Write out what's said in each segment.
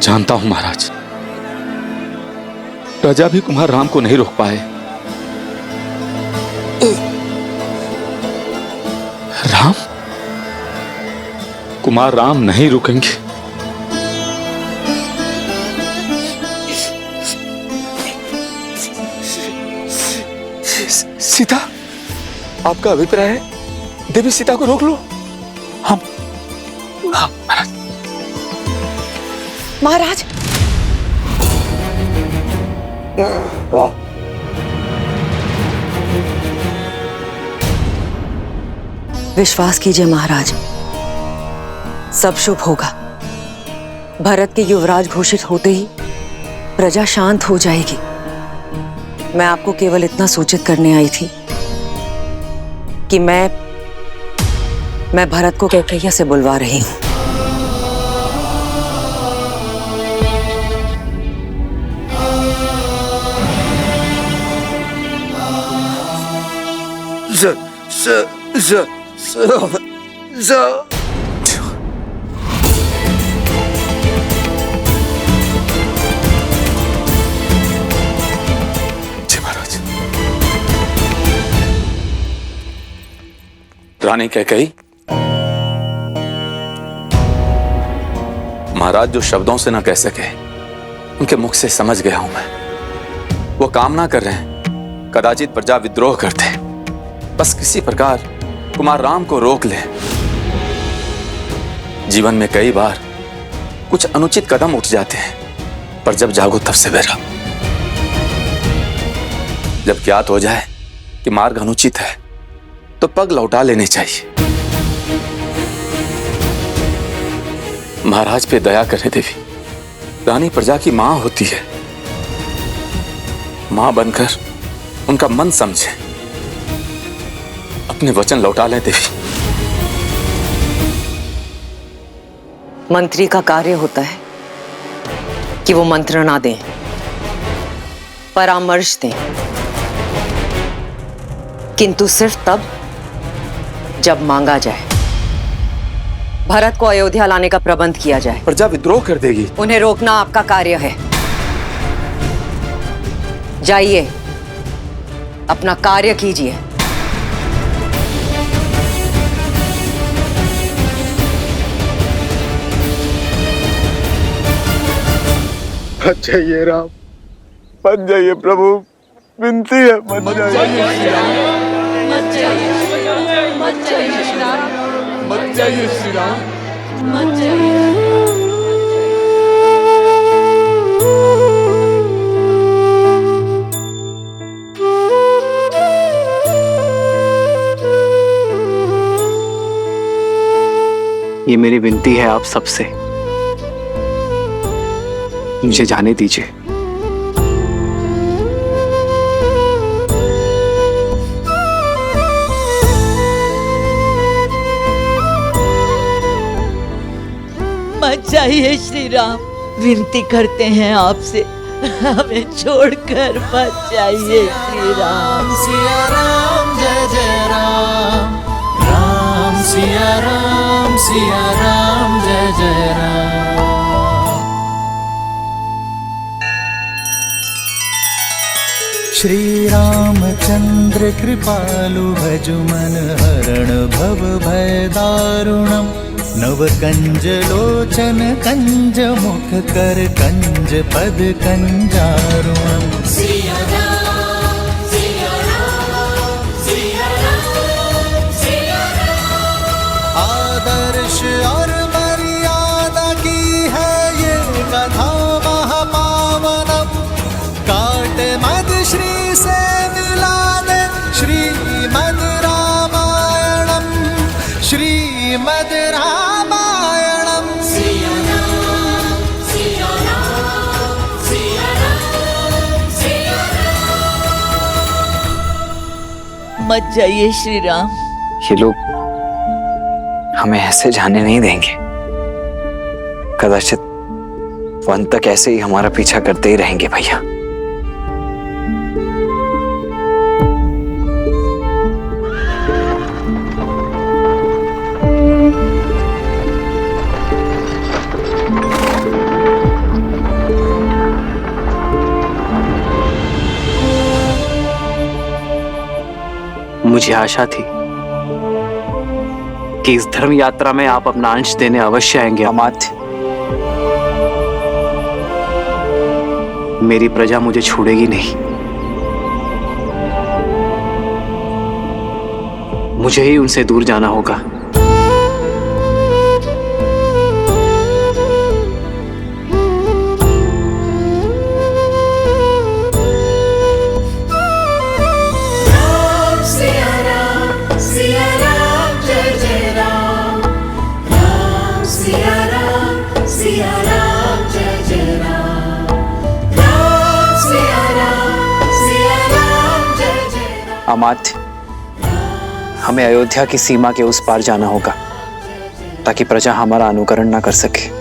जानता हूं महाराज, प्रजा भी कुमार राम को नहीं रोक पाए। राम, कुमार राम नहीं रुकेंगे। सीता, आपका अभिप्राय है देवी सीता को रोक लो? हम महाराज। महाराज, विश्वास कीजिए महाराज, सब शुभ होगा। भरत के युवराज घोषित होते ही प्रजा शांत हो जाएगी। मैं आपको केवल इतना सूचित करने आई थी कि मैं भरत को कैकैया से बुलवा रही हूं। रानी कैकेयी, महाराज जो शब्दों से ना कह सके उनके मुख से समझ गया हूं मैं। वो कामना कर रहे हैं कदाचित प्रजा विद्रोह करते, बस किसी प्रकार कुमार राम को रोक ले। जीवन में कई बार कुछ अनुचित कदम उठ जाते हैं, पर जब जागो तब सवेरा। जब ज्ञात हो जाए कि मार्ग अनुचित है तो पग लौटा लेने चाहिए। महाराज पे दया करें देवी। रानी प्रजा की मां होती है, मां बनकर उनका मन समझे। अपने वचन लौटा लें देवी। मंत्री का कार्य होता है कि वो मंत्रणा दें, परामर्श दें, किंतु सिर्फ तब जब मांगा जाए। भरत को अयोध्या लाने का प्रबंध किया जाए। प्रजा विद्रोह कर देगी। उन्हें रोकना आपका कार्य है। जाइए, अपना कार्य कीजिए। मत जाइए राम, मत जाइए प्रभु, विनती है मत जाइए। मत जाइए, मत जाइए श्री राम, मत जाइए श्री राम, मत जाइए। ये मेरी विनती है आप सबसे, मुझे जाने दीजिए। मत जाइए श्री राम, विनती करते हैं आपसे, हमें छोड़कर मत जाइए श्री राम। सिया राम जय जय राम, राम सिया राम जय जय राम। श्री रामचंद्र कृपालु भजु मन हरण भव भय दारुणम्। नव कंज लोचन कंज मुख कर कंज पद कंजारुणम्। सिया राम, सिया राम, सिया राम, सिया राम। आदर्श और मर्यादा की है ये कथा महापावनम्। काट मद श्री से मिला दे श्रीमद् रामायणम्, श्रीमद् रामायणम्। सिया राम, सिया राम, सिया राम, सिया राम। मत जाइए श्री राम। ये लोग हमें ऐसे जाने नहीं देंगे। कदाचित वो अंत तक ऐसे ही हमारा पीछा करते ही रहेंगे भैया। मुझे आशा थी कि इस धर्म यात्रा में आप अपना अंश देने अवश्य आएंगे अमात्य। मेरी प्रजा मुझे छोड़ेगी नहीं। मुझे ही उनसे दूर जाना होगा। अमात्य, हमें अयोध्या की सीमा के उस पार जाना होगा ताकि प्रजा हमारा अनुकरण ना कर सके।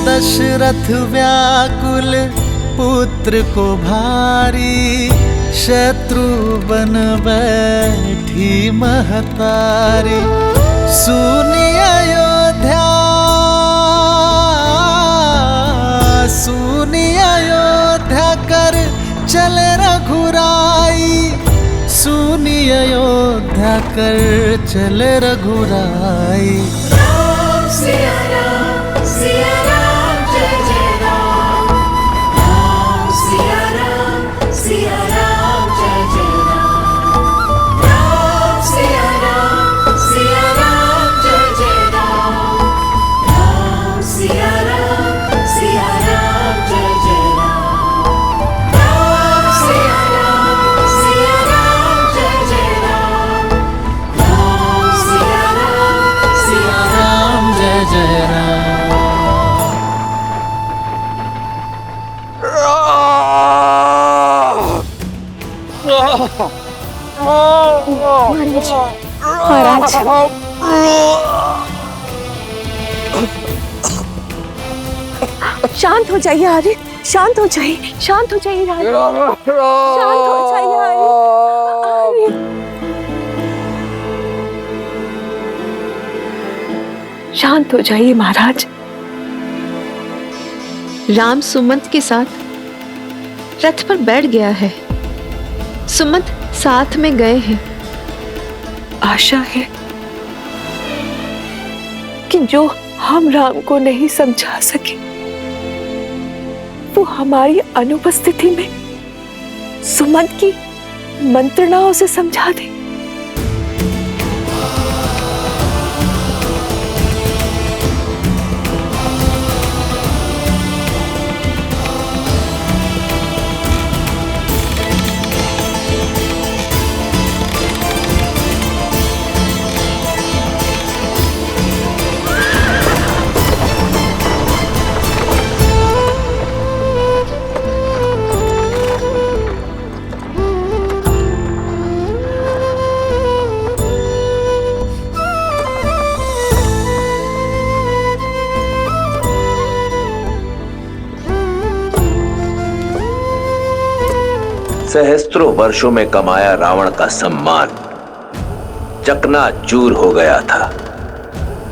दशरथ व्याकुल पुत्र को भारी, शत्रु बन बैठी महतारी। सुनी अयोध्या कर चले रघुराई, सुनी अयोध्या कर चले रघुराई। राम सिया राम सिया राम जय जय राम, राम सिया राम सिया राम जय जय राम, राम सिया राम जय जय राम, राम सिया राम जय जय राम, राम सिया राम जय जय राम, राम सिया राम जय जय राम। महाराज, शांत हो जाइए आर्य, शांत हो जाइए, शांत हो जाइए राज, शांत हो जाइए आर्य। शांत हो जाइए महाराज। राम सुमंत के साथ रथ पर बैठ गया है। सुमंत साथ में गए हैं। आशा है कि जो हम राम को नहीं समझा सके वो हमारी अनुपस्थिति में सुमंत की मंत्रणाओं से समझा दे। सहस्त्रों वर्षों में कमाया रावण का सम्मान चकनाचूर हो गया था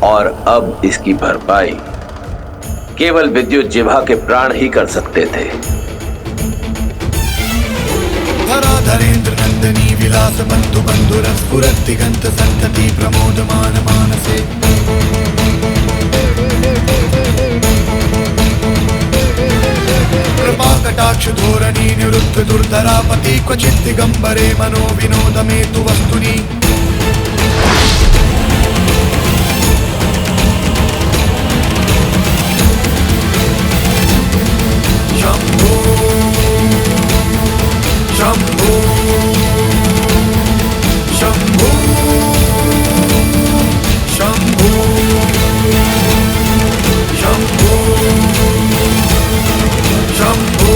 और अब इसकी भरपाई केवल विद्युत जिह्वा के प्राण ही कर सकते थे। धराधरेन्द्र नंदनी विलास बंधु बंधुर स्फुरत दिगंत संतति प्रमोदमान मानसे। कृपा कटाक्ष धोरणी निवृत्त दुर्धरापति क्वचित् दिगंबरे मनो विनोद में तु वस्तुनि। शंभो शंभो शंभो शंभो शंभो शंभो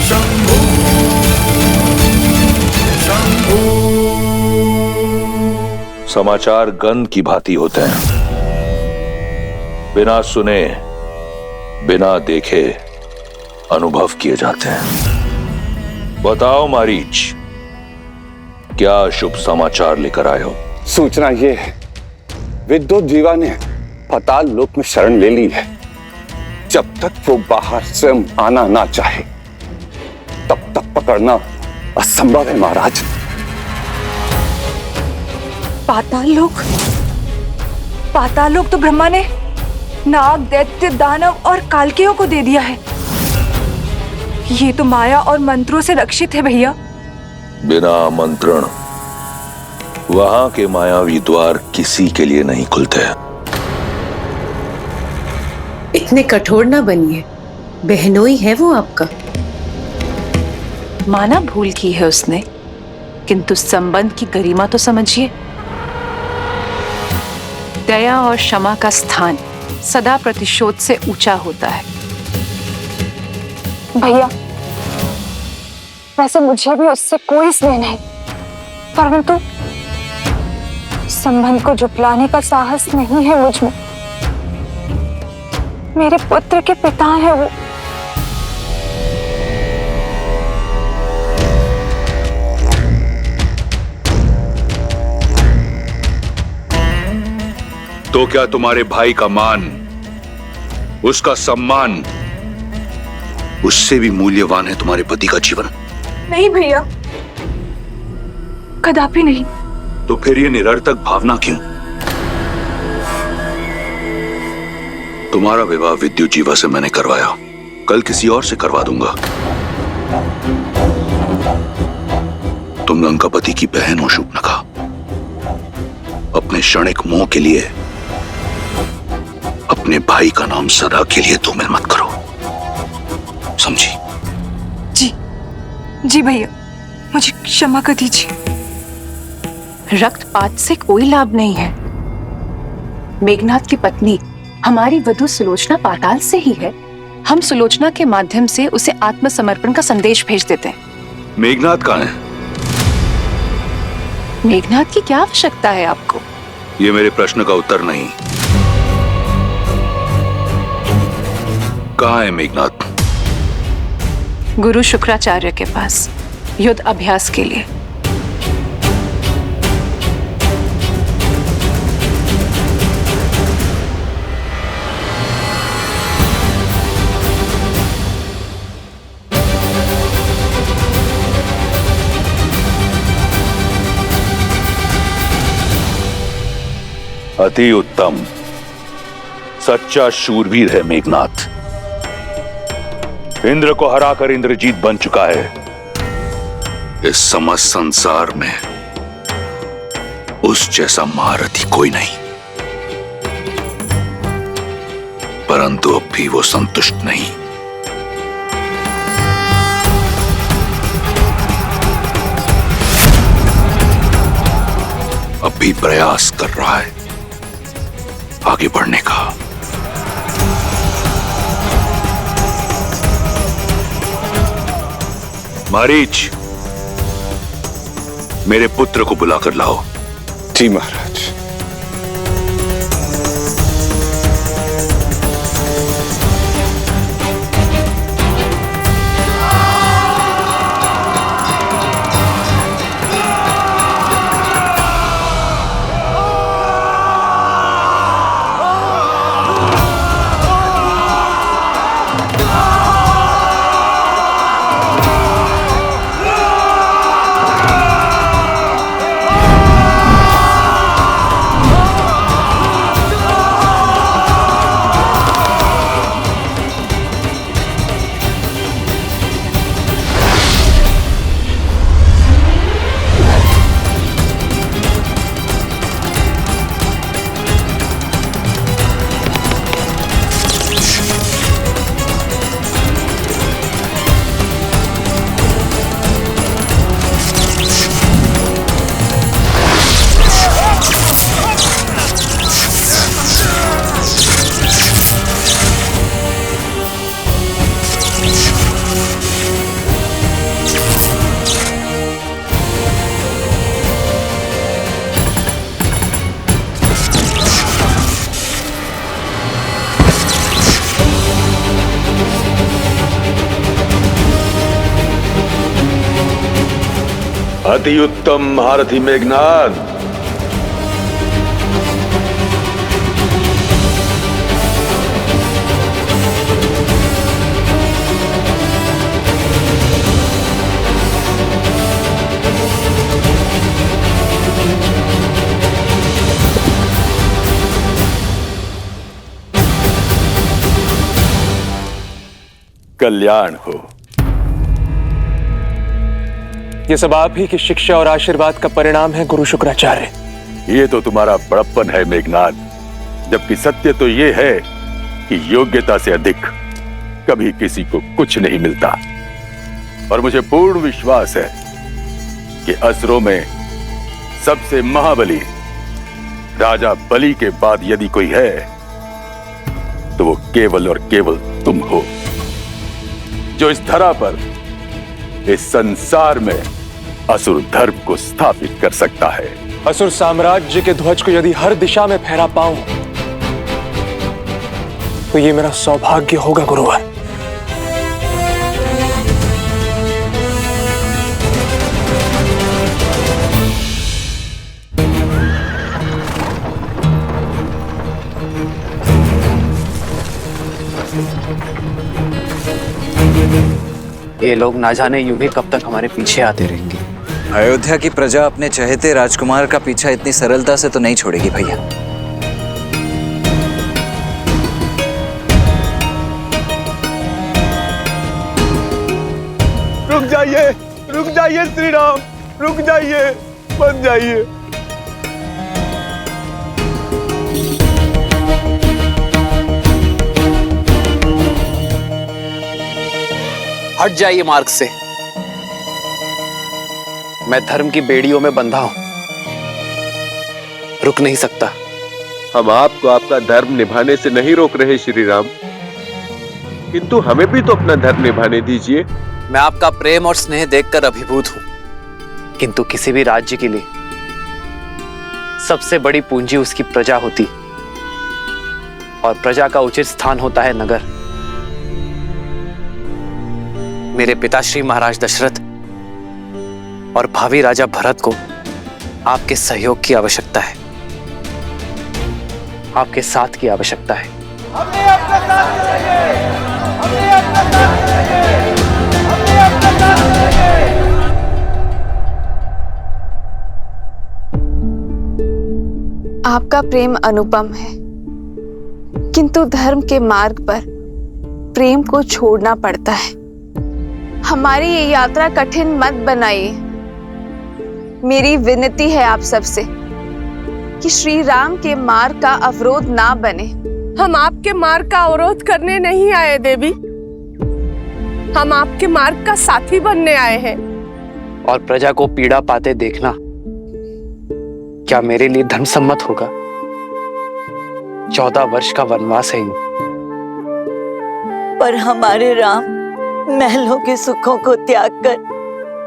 शंभो शंभो समाचार गंध की भांति होते हैं, बिना सुने बिना देखे अनुभव किए जाते हैं। बताओ मारीच, क्या शुभ समाचार लेकर आए हो? सूचना ये है, विद्युत जीवा ने पाताल लोक में शरण ले ली है। जब तक वो बाहर स्वयं आना ना चाहे, तब तक पकड़ना असंभव है महाराज। पाताल लोक तो ब्रह्मा ने नाग, दैत्य, दानव और कालकेयों को दे दिया है। ये तो माया और मंत्रों से रक्षित है भैया। बिना आमंत्रण वहां के मायावी द्वार किसी के लिए नहीं खुलते। इतने कठोर ना बनिए, बहनोई है वो आपका। माना भूल की है उसने, किंतु संबंध की गरिमा तो समझिए। दया और क्षमा का स्थान सदा प्रतिशोध से ऊंचा होता है। भैया, वैसे मुझे भी उससे कोई स्नेह नहीं, परंतु संबंध को झुठलाने का साहस नहीं है मुझ में। मेरे पुत्र के पिता हैं वो। तो क्या तुम्हारे भाई का मान, उसका सम्मान, उससे भी मूल्यवान है तुम्हारे पति का जीवन? नहीं भैया, कदापि नहीं। तो फिर ये निरर्थक भावना क्यों? तुम्हारा विवाह विद्युत जीवा से मैंने करवाया, कल किसी और से करवा दूंगा। तुम लंकापति की बहन हो शूर्पणखा। अपने क्षणिक मोह के लिए अपने भाई का नाम सदा के लिए धूमिल मत करो, समझी? जी भैया, मुझे क्षमा कर दीजिए। रक्तपात से कोई लाभ नहीं है। मेघनाथ की पत्नी हमारी वधू सुलोचना पाताल से ही है। हम सुलोचना के माध्यम से उसे आत्मसमर्पण का संदेश भेज देते हैं। मेघनाथ कहाँ है? मेघनाथ की क्या आवश्यकता है आपको? ये मेरे प्रश्न का उत्तर नहीं। कहाँ है मेघनाथ? गुरु शुक्राचार्य के पास युद्ध अभ्यास के लिए। अति उत्तम, सच्चा शूरवीर है मेघनाथ। इंद्र को हराकर इंद्रजीत बन चुका है। इस समस्त संसार में उस जैसा महारथी कोई नहीं। परंतु अब भी वो संतुष्ट नहीं। अब भी प्रयास कर रहा है आगे बढ़ने का। मारीच, मेरे पुत्र को बुलाकर लाओ। जी महाराज। अति उत्तम महारथी मेघनाद। कल्याण हो। ये सब आप ही की शिक्षा और आशीर्वाद का परिणाम है गुरु शुक्राचार्य। ये तो तुम्हारा बड़प्पन है मेघनाद, जबकि सत्य तो ये है कि योग्यता से अधिक कभी किसी को कुछ नहीं मिलता। और मुझे पूर्ण विश्वास है कि असुरों में सबसे महाबली राजा बलि के बाद यदि कोई है तो वो केवल और केवल तुम हो, जो इस धरा पर, इस संसार में असुर धर्म को स्थापित कर सकता है। असुर साम्राज्य के ध्वज को यदि हर दिशा में फहरा पाऊं तो ये मेरा सौभाग्य होगा गुरुवर। ये लोग ना जाने यूं ही कब तक हमारे पीछे आते रहेंगे। अयोध्या की प्रजा अपने चहेते राजकुमार का पीछा इतनी सरलता से तो नहीं छोड़ेगी भैया। रुक जाइए श्री राम, रुक जाइए, मत जाइए। हट जाइए मार्ग से। मैं धर्म की बेड़ियों में बंधा हूं, रुक नहीं सकता। हम आपको आपका धर्म निभाने से नहीं रोक रहे श्री राम, किंतु हमें भी तो अपना धर्म निभाने दीजिए। मैं आपका प्रेम और स्नेह देखकर अभिभूत हूं, किंतु किसी भी राज्य के लिए सबसे बड़ी पूंजी उसकी प्रजा होती, और प्रजा का उचित स्थान होता है नगर। मेरे पिताश्री महाराज दशरथ और भावी राजा भरत को आपके सहयोग की आवश्यकता है, आपके साथ की आवश्यकता है। आपका प्रेम अनुपम है, किंतु धर्म के मार्ग पर प्रेम को छोड़ना पड़ता है। हमारी ये यात्रा कठिन मत बनाइए। मेरी विनती है आप सबसे कि श्री राम के मार्ग का अवरोध ना बने। हम आपके मार्ग का अवरोध करने नहीं आए देवी, हम आपके मार्ग का साथी बनने आए हैं। और प्रजा को पीड़ा पाते देखना क्या मेरे लिए धर्मसम्मत होगा? 14 वर्ष का वनवास है ये। पर हमारे राम महलों के सुखों को त्याग कर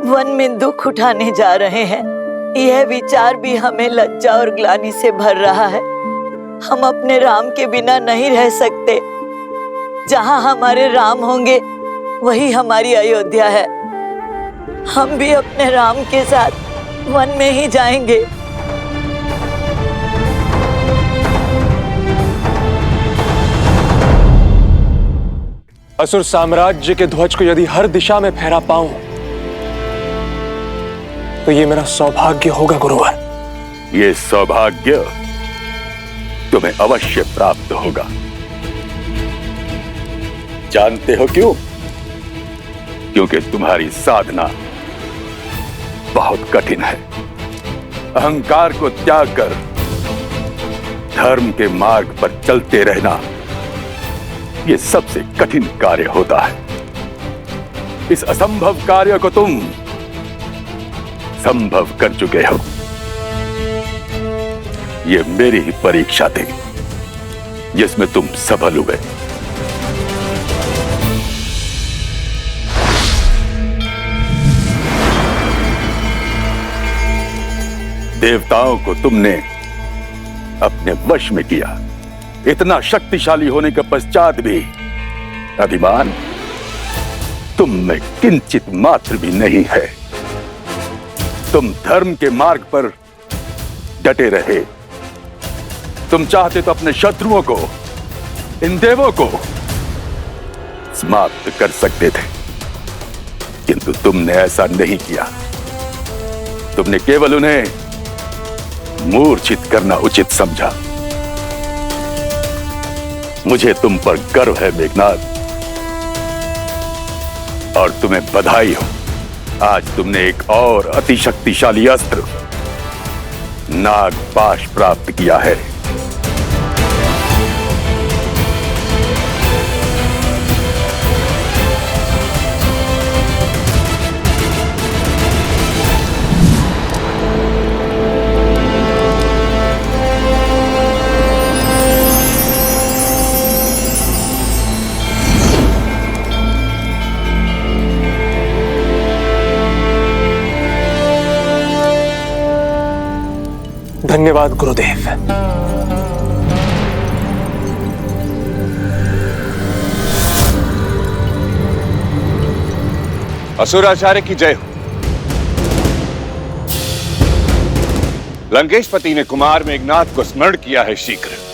वन में दुख उठाने जा रहे हैं। यह विचार भी हमें लज्जा और ग्लानि से भर रहा है। हम अपने राम के बिना नहीं रह सकते। जहां हमारे राम होंगे वही हमारी अयोध्या है। हम भी अपने राम के साथ वन में ही जाएंगे। असुर साम्राज्य के ध्वज को यदि हर दिशा में फहरा पाऊं तो ये मेरा सौभाग्य होगा गुरुवर। ये सौभाग्य तुम्हें अवश्य प्राप्त होगा। जानते हो क्यों? क्योंकि तुम्हारी साधना बहुत कठिन है। अहंकार को त्याग कर धर्म के मार्ग पर चलते रहना ये सबसे कठिन कार्य होता है। इस असंभव कार्य को तुम संभव कर चुके हो। ये मेरी ही परीक्षा थी जिसमें तुम सफल हुए। देवताओं को तुमने अपने वश में किया। इतना शक्तिशाली होने के पश्चात भी अभिमान तुम में किंचित मात्र भी नहीं है। तुम धर्म के मार्ग पर डटे रहे। तुम चाहते तो अपने शत्रुओं को, इन देवों को समाप्त कर सकते थे, किंतु तुमने ऐसा नहीं किया। तुमने केवल उन्हें मूर्छित करना उचित समझा। मुझे तुम पर गर्व है मेघनाद, और तुम्हें बधाई हो। आज तुमने एक और अतिशक्तिशाली अस्त्र नागपाश प्राप्त किया है। धन्यवाद गुरुदेव। असुराचार्य की जय हो। लंकेशपति ने कुमार मेघनाद को स्मरण किया है शीघ्र।